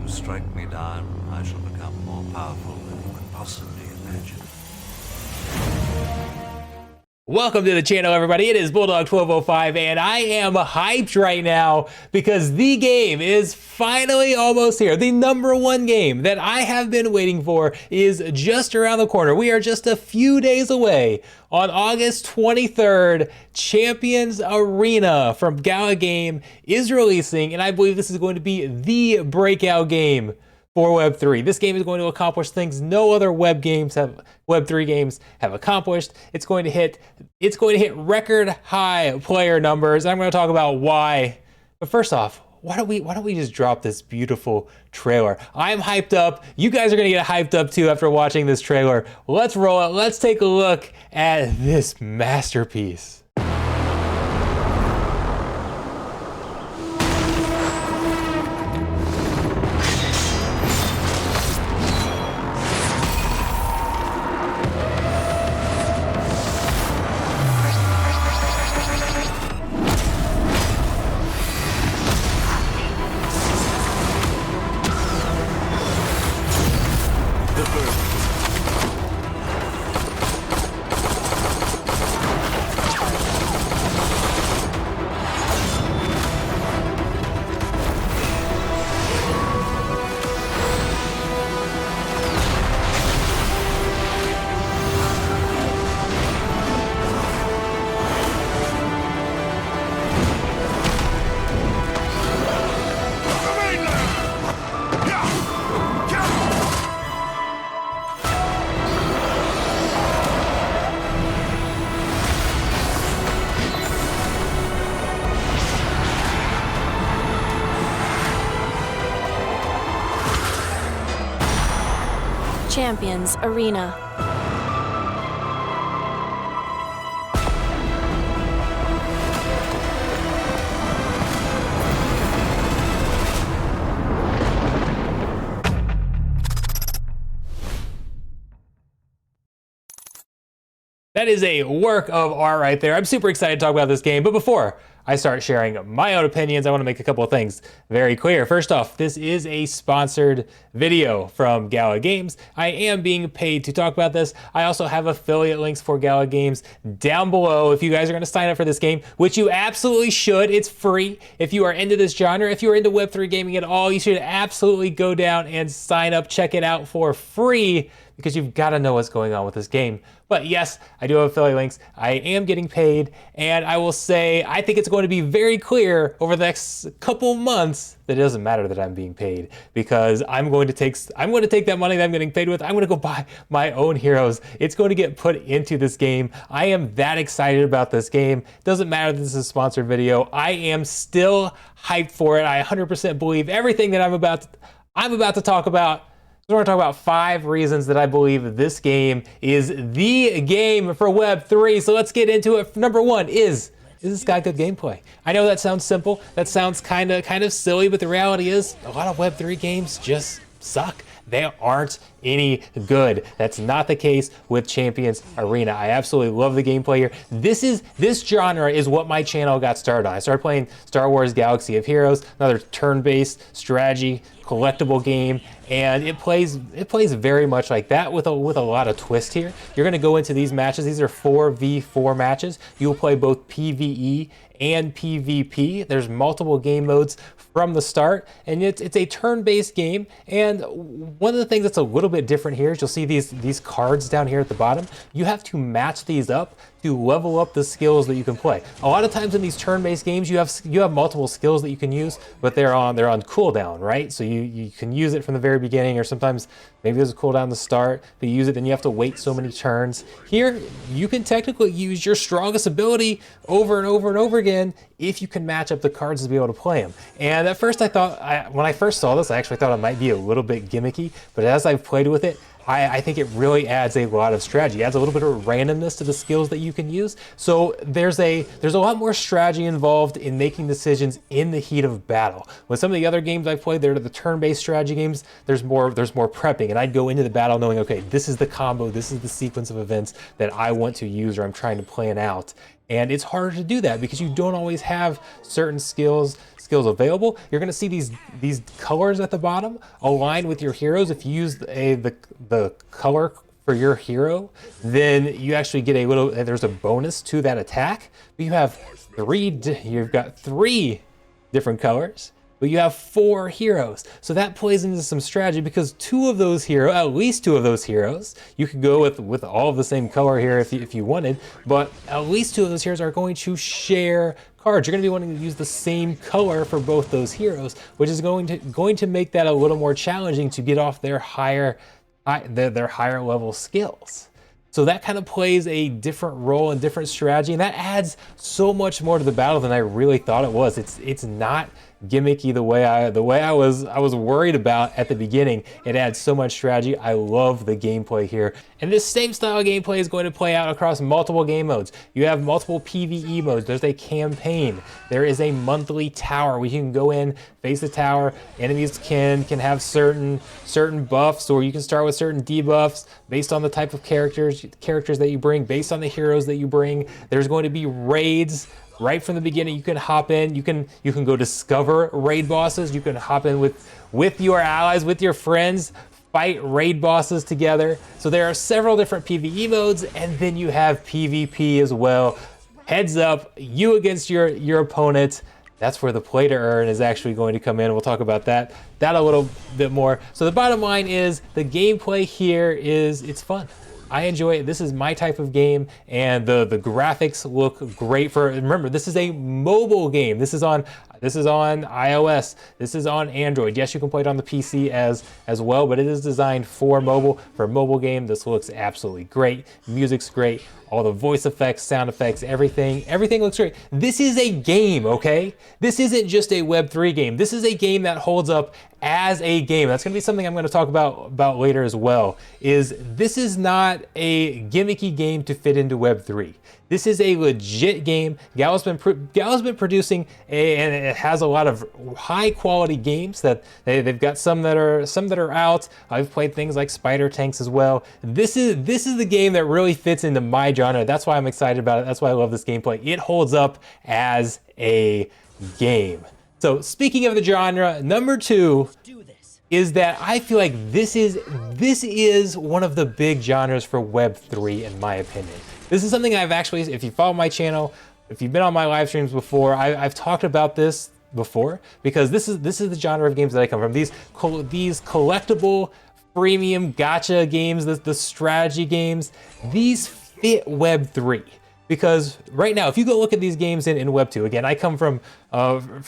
you strike me down, I shall become more powerful than you can possibly imagine. Welcome to the channel, everybody. It is Bulldog1205, and I am hyped right now because the game is finally almost here. The #1 game that I have been waiting for is just around the corner. We are just a few days away. On August 23rd, Champions Arena from Gala Game is releasing, and I believe this is going to be the breakout game for Web3. This game is going to accomplish things no other Web3 games have accomplished. It's going to hit record high player numbers. I'm going to talk about why. But first off, why don't we just drop this beautiful trailer? I'm hyped up. You guys are going to get hyped up too after watching this trailer. Let's roll it. Let's take a look at this masterpiece. Champions Arena. That is a work of art right there. I'm super excited to talk about this game, but before I start sharing my own opinions, I want to make a couple of things very clear. First off, this is a sponsored video from Gala Games. I am being paid to talk about this. I also have affiliate links for Gala Games down below if you guys are going to sign up for this game, which you absolutely should. It's free. If you are into this genre, if you're into Web3 gaming at all, you should absolutely go down and sign up, check it out for free, because you've got to know what's going on with this game. But yes, I do have affiliate links. I am getting paid, and I will say I think it's going to be very clear over the next couple months that it doesn't matter that I'm being paid, because I'm going to take that money that I'm getting paid with. I'm going to go buy my own heroes. It's going to get put into this game. I am that excited about this game. Doesn't matter that this is a sponsored video. I am still hyped for it. I 100% believe everything that I'm about to talk about. So we're going to talk about 5 reasons that I believe this game is the game for Web3. So let's get into it. Number 1 is this got good gameplay? I know that sounds simple. That sounds kind of silly, but the reality is a lot of Web3 games just suck. They aren't any good. That's not the case with Champions Arena. I absolutely love the gameplay here. This genre is what my channel got started on. I started playing Star Wars Galaxy of Heroes, another turn-based strategy collectible game, and it plays very much like that with a lot of twist here. You're going to go into these matches. These are 4v4 matches. You'll play both PvE and PvP. There's multiple game modes from the start, and it's a turn-based game. And one of the things that's a little bit different here is you'll see these cards down here at the bottom. You have to match these up to level up the skills that you can play. A lot of times in these turn-based games, you have multiple skills that you can use, but they're on cooldown, right? So you can use it from the very beginning, or sometimes maybe there's a cooldown to start, but you use it, then you have to wait so many turns. Here, you can technically use your strongest ability over and over and over again if you can match up the cards to be able to play them. And at first when I first saw this, I actually thought it might be a little bit gimmicky, but as I've played with it, I think it really adds a lot of strategy. It adds a little bit of randomness to the skills that you can use. So there's a lot more strategy involved in making decisions in the heat of battle. With some of the other games I've played, they're the turn-based strategy games. There's more prepping, and I'd go into the battle knowing, okay, this is the combo, this is the sequence of events that I want to use or I'm trying to plan out. And it's harder to do that because you don't always have certain skills skills available. You're going to see these colors at the bottom align with your heroes. If you use the color for your hero, then you actually get there's a bonus to that attack. But you've got 3 different colors, but you have 4 heroes. So that plays into some strategy, because at least two of those heroes, you could go with all of the same color here if you wanted, but at least 2 of those heroes are going to share cards. You're going to be wanting to use the same color for both those heroes, which is going to make that a little more challenging to get off their higher level skills. So that kind of plays a different role and different strategy, and that adds so much more to the battle than I really thought it was. It's not gimmicky the way I was worried about at the beginning. It adds so much strategy. I love the gameplay here. And this same style of gameplay is going to play out across multiple game modes. You have multiple PvE modes. There's a campaign. There is a monthly tower where you can go in, face the tower. Enemies can have certain buffs, or you can start with certain debuffs based on the type of characters that you bring, based on the heroes that you bring. There's going to be raids. Right from the beginning, you can hop in, you can go discover raid bosses, you can hop in with your allies, with your friends, fight raid bosses together. So there are several different PvE modes, and then you have PvP as well. Heads up, you against your opponent. That's where the play to earn is actually going to come in. We'll talk about that a little bit more. So the bottom line is the gameplay here it's fun. I enjoy it. This is my type of game, and the graphics look great remember, this is a mobile game. This is on iOS. This is on Android. Yes, you can play it on the PC as well, but it is designed for mobile. For a mobile game, this looks absolutely great. Music's great. All the voice effects, sound effects, everything looks great. This is a game, okay? This isn't just a Web3 game. This is a game that holds up as a game. That's gonna be something I'm gonna talk about later as well, this is not a gimmicky game to fit into Web3. This is a legit game. Gala's been producing and it has a lot of high quality games that they've got some that are out. I've played things like Spider Tanks as well. This is the game that really fits into my genre. That's why I'm excited about it. That's why I love this gameplay. It holds up as a game. So speaking of the genre, number 2 is that I feel like this is one of the big genres for Web3 in my opinion. This is something I've actually, if you follow my channel, if you've been on my live streams before, I've talked about this before, because this is the genre of games that I come from. These collectible freemium gacha games, the strategy games, these fit Web3. Because right now, if you go look at these games in Web 2, again, I come from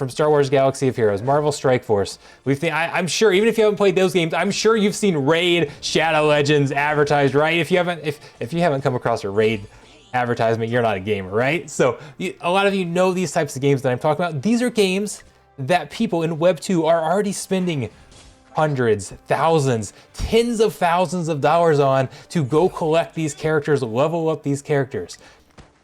Star Wars Galaxy of Heroes, Marvel Strike Force. I'm sure, even if you haven't played those games, I'm sure you've seen Raid, Shadow Legends advertised, right? If you haven't come across a Raid advertisement, you're not a gamer, right? So a lot of you know these types of games that I'm talking about. These are games that people in Web 2 are already spending hundreds, thousands, tens of thousands of dollars on to go collect these characters, level up these characters.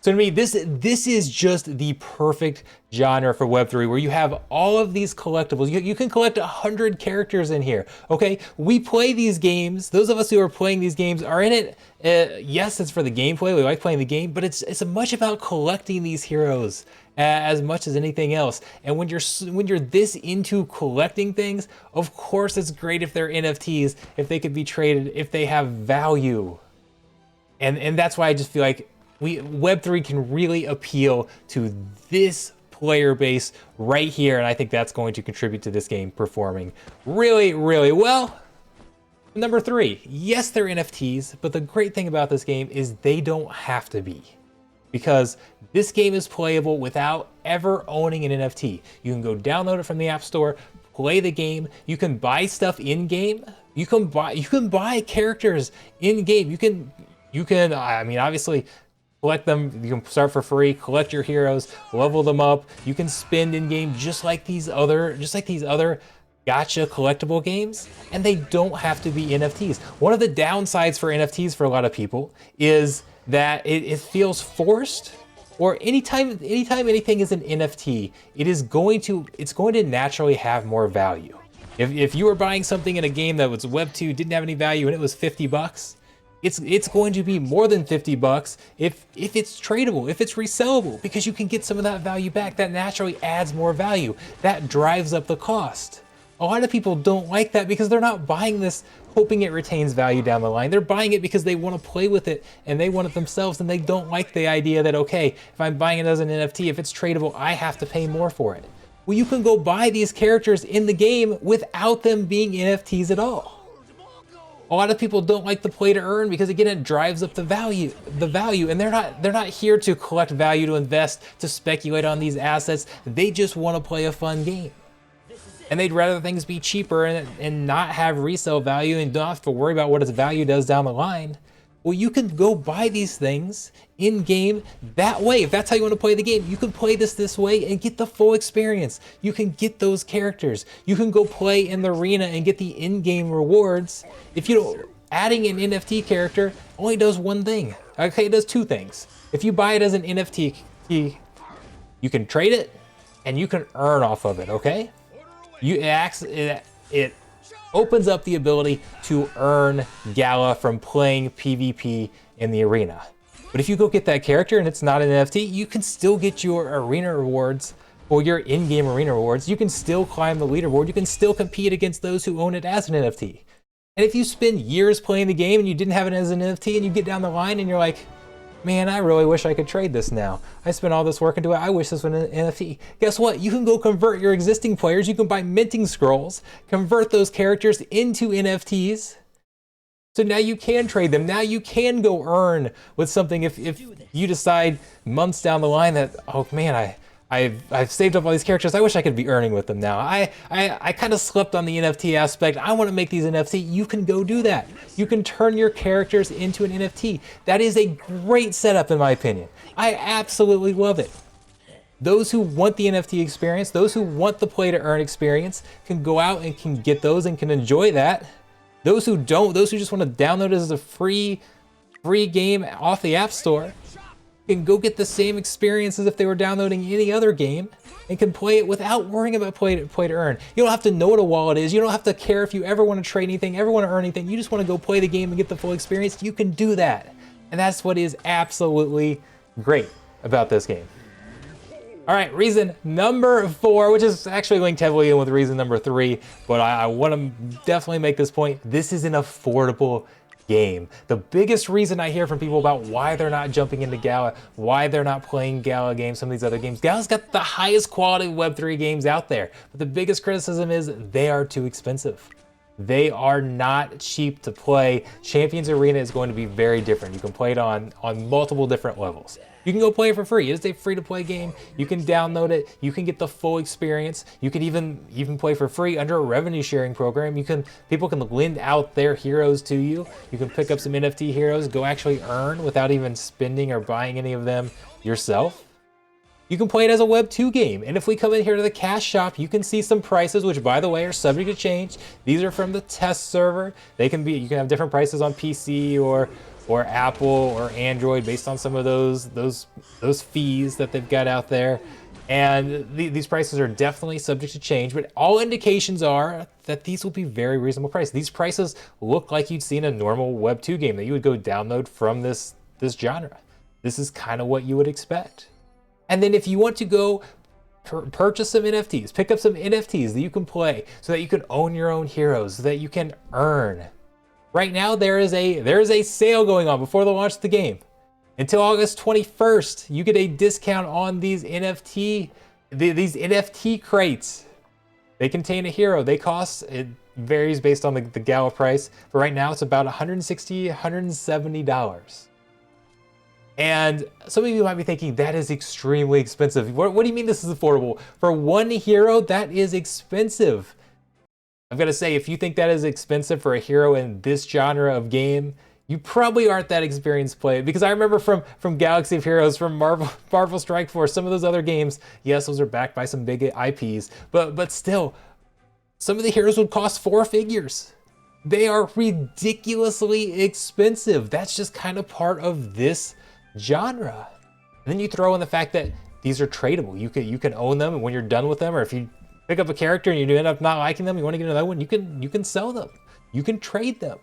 So to me, this is just the perfect genre for Web3, where you have all of these collectibles. You can collect 100 characters in here, okay? We play these games. Those of us who are playing these games are in it. Yes, it's for the gameplay. We like playing the game, but it's much about collecting these heroes as much as anything else. And when you're this into collecting things, of course it's great if they're NFTs, if they could be traded, if they have value. And that's why I just feel like Web3 can really appeal to this player base right here, and I think that's going to contribute to this game performing really, really well. Number 3, yes, they're NFTs, but the great thing about this game is they don't have to be, because this game is playable without ever owning an NFT. You can go download it from the App Store, play the game. You can buy stuff in game. You can buy characters in game. You can I mean, obviously, collect them. You can start for free, collect your heroes, level them up. You can spend in game just like these other gacha collectible games, and they don't have to be NFTs. One of the downsides for NFTs for a lot of people is that it feels forced. Or anytime anything is an NFT, it's going to naturally have more value. If you were buying something in a game that was Web 2, didn't have any value, and it was $50, it's going to be more than 50 bucks if it's tradable, if it's resellable, because you can get some of that value back. That naturally adds more value. That drives up the cost. A lot of people don't like that because they're not buying this hoping it retains value down the line. They're buying it because they want to play with it and they want it themselves, and they don't like the idea that, okay, if I'm buying it as an NFT, if it's tradable, I have to pay more for it. Well, you can go buy these characters in the game without them being NFTs at all. A lot of people don't like the play to earn because, again, it drives up the value, and they're not here to collect value, to invest, to speculate on these assets. They just want to play a fun game. And they'd rather things be cheaper and not have resale value and don't have to worry about what its value does down the line. Well, you can go buy these things in game that way. If that's how you want to play the game, you can play this way and get the full experience. You can get those characters. You can go play in the arena and get the in-game rewards. If you don't, adding an NFT character only does one thing. Okay, it does two things. If you buy it as an NFT, you can trade it and you can earn off of it, okay? It opens up the ability to earn Gala from playing PvP in the arena. But if you go get that character and it's not an NFT, you can still get your arena rewards or your in-game arena rewards. You can still climb the leaderboard. You can still compete against those who own it as an NFT. And if you spend years playing the game and you didn't have it as an NFT and you get down the line and you're like, man, I really wish I could trade this now. I spent all this work into it. I wish this was an NFT. Guess what? You can go convert your existing players. You can buy minting scrolls, convert those characters into NFTs. So now you can trade them. Now you can go earn with something if you decide months down the line that, oh man, I've saved up all these characters. I wish I could be earning with them now. I kind of slept on the NFT aspect. I want to make these NFT. You can go do that. You can turn your characters into an NFT. That is a great setup in my opinion. I absolutely love it. Those who want the NFT experience, those who want the play to earn experience can go out and can get those and can enjoy that. Those who don't, those who just want to download it as a free game off the App Store, can go get the same experience as if they were downloading any other game and can play it without worrying about play to earn. You don't have to know what a wallet is. You don't have to care if you ever want to trade anything, ever want to earn anything. You just want to go play the game and get the full experience. You can do that. And that's what is absolutely great about this game. All right, reason number 4, which is actually linked heavily in with reason number 3, but I want to definitely make this point. This is an affordable game. The biggest reason I hear from people about why they're not jumping into Gala, why they're not playing Gala games, some of these other games. Gala's got the highest quality Web3 games out there, but the biggest criticism is they are too expensive. They are not cheap to play. Champions Arena is going to be very different. You can play it on multiple different levels. You can go play it for free. It is a free-to-play game. You can download it. You can get the full experience. You can even play for free under a revenue sharing program. People can lend out their heroes to you. You can pick up some NFT heroes, go actually earn without even spending or buying any of them yourself. You can play it as a Web 2 game. And if we come in here to the cash shop, you can see some prices, which by the way are subject to change. These are from the test server. You can have different prices on PC or Apple or Android based on some of those fees that they've got out there. And these prices are definitely subject to change, but all indications are that these will be very reasonable prices. These prices look like you'd see in a normal Web 2 game that you would go download from this genre. This is kind of what you would expect. And then if you want to go purchase some NFTs, pick up some NFTs that you can play so that you can own your own heroes, so that you can earn. Right now, there is a sale going on before the launch of the game. Until August 21st, you get a discount on these NFT crates. They contain a hero. They cost, it varies based on the Gala price, but right now it's about $160, $170. And some of you might be thinking, that is extremely expensive. What do you mean this is affordable? For one hero, that is expensive. I've got to say, if you think that is expensive for a hero in this genre of game, you probably aren't that experienced playing. Because I remember from Galaxy of Heroes, from Marvel Strike Force, some of those other games, yes, those are backed by some big IPs, but still, some of the heroes would cost 4 figures. They are ridiculously expensive. That's just kind of part of this genre. And then you throw in the fact that these are tradable. You can own them, and when you're done with them, or if you pick up a character and you end up not liking them, you want to get another one, you can sell them. You can trade them.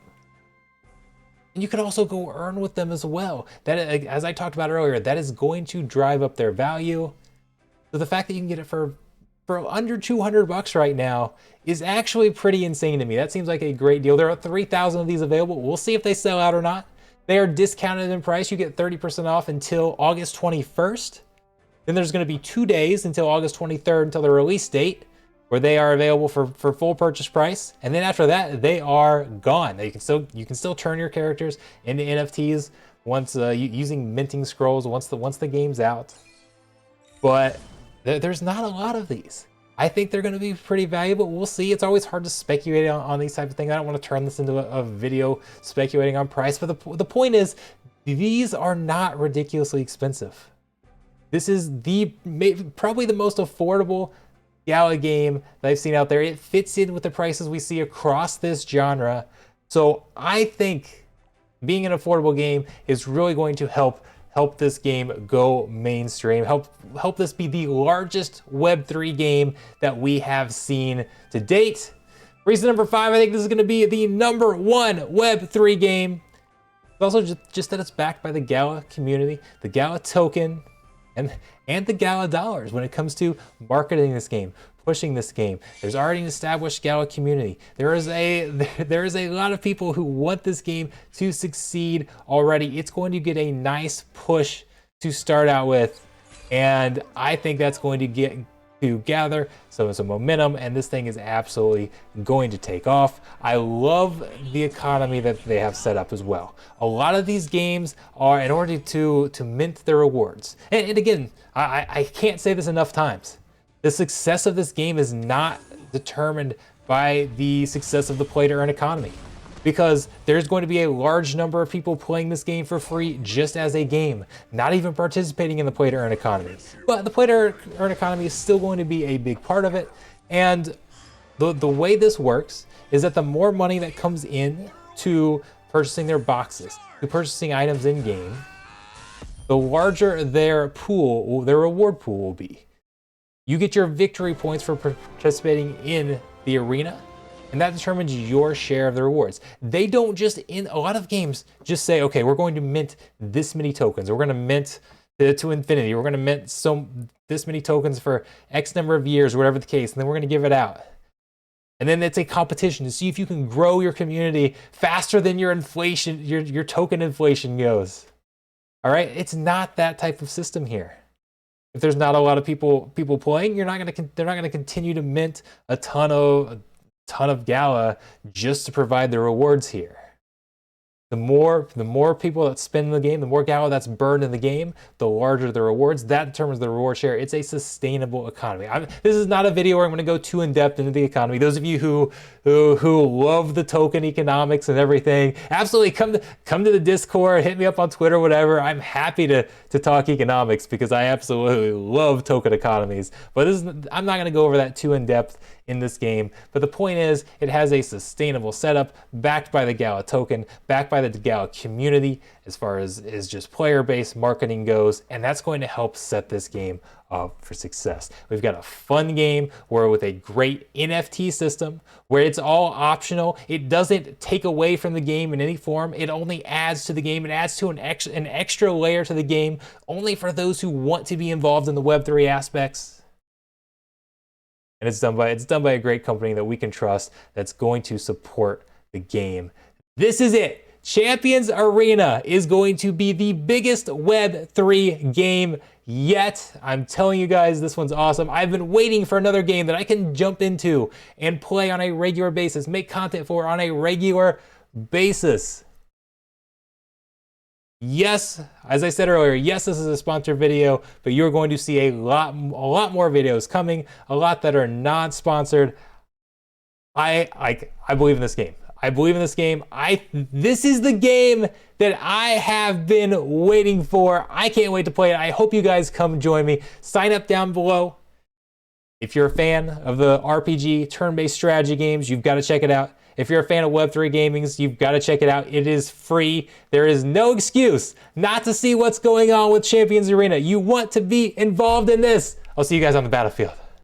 And you can also go earn with them as well. That, as I talked about earlier, that is going to drive up their value. So the fact that you can get it for under 200 bucks right now is actually pretty insane to me. That seems like a great deal. There are 3,000 of these available. We'll see if they sell out or not. They are discounted in price. You get 30% off until August 21st. Then there's going to be 2 days until August 23rd until the release date, where they are available for full purchase price. And then after that, they are gone. You can still turn your characters into NFTs once using minting scrolls once the game's out. But there's not a lot of these. I think they're going to be pretty valuable. We'll see. It's always hard to speculate on these types of things. I don't want to turn this into a video speculating on price, but the point is, these are not ridiculously expensive. This is probably the most affordable Gala game that I've seen out there. It fits in with the prices we see across this genre. So I think being an affordable game is really going to help this game go mainstream, help this be the largest Web3 game that we have seen to date. Reason number 5, I think this is going to be the #1 Web3 game. It's also just that it's backed by the Gala community, the Gala token, and the Gala dollars when it comes to marketing this game, pushing this game. There's already an established Gala community. There is a lot of people who want this game to succeed already. It's going to get a nice push to start out with, and I think that's going to gather some momentum, and this thing is absolutely going to take off. I love the economy that they have set up as well. A lot of these games are, in order to mint their rewards, and again, I can't say this enough times, the success of this game is not determined by the success of the play to earn economy, because there's going to be a large number of people playing this game for free just as a game, not even participating in the play to earn economy. But the play to earn economy is still going to be a big part of it. And the way this works is that the more money that comes in to purchasing their boxes, to purchasing items in game, the larger their reward pool will be. You get your victory points for participating in the arena, and that determines your share of the rewards. They don't just, in a lot of games, just say, okay, we're going to mint this many tokens. We're going to mint to infinity. We're going to mint this many tokens for X number of years, or whatever the case, and then we're going to give it out. And then it's a competition to see if you can grow your community faster than your inflation, your token inflation goes. All right, it's not that type of system here. If there's not a lot of people playing, they're not going to continue to mint a ton of Gala just to provide the rewards here. The more people that spend in the game, the more Gala that's burned in the game, the larger the rewards. That determines the reward share. It's a sustainable economy. This is not a video where I'm going to go too in depth into the economy. Those of you who love the token economics and everything, absolutely come to the Discord, hit me up on Twitter, whatever. I'm happy to talk economics because I absolutely love token economies. But I'm not going to go over that too in depth in this game. But the point is, it has a sustainable setup backed by the Gala token, backed by the Gala community as far as just player-based marketing goes, and that's going to help set this game up for success. We've got a fun game where with a great NFT system where it's all optional. It doesn't take away from the game in any form. It only adds to the game. It adds to an extra layer to the game only for those who want to be involved in the Web3 aspects. And it's done by a great company that we can trust, that's going to support the game. This is it. Champions Arena is going to be the biggest Web3 game yet. I'm telling you guys, this one's awesome. I've been waiting for another game that I can jump into and play on a regular basis, make content for on a regular basis. Yes, as I said earlier, yes, this is a sponsored video, but you're going to see a lot more videos coming, a lot that are non-sponsored. I believe in this game. I believe in this game. This is the game that I have been waiting for. I can't wait to play it. I hope you guys come join me. Sign up down below. If you're a fan of the RPG turn-based strategy games, you've got to check it out. If you're a fan of Web3 gamings, you've got to check it out. It is free. There is no excuse not to see what's going on with Champions Arena. You want to be involved in this. I'll see you guys on the battlefield.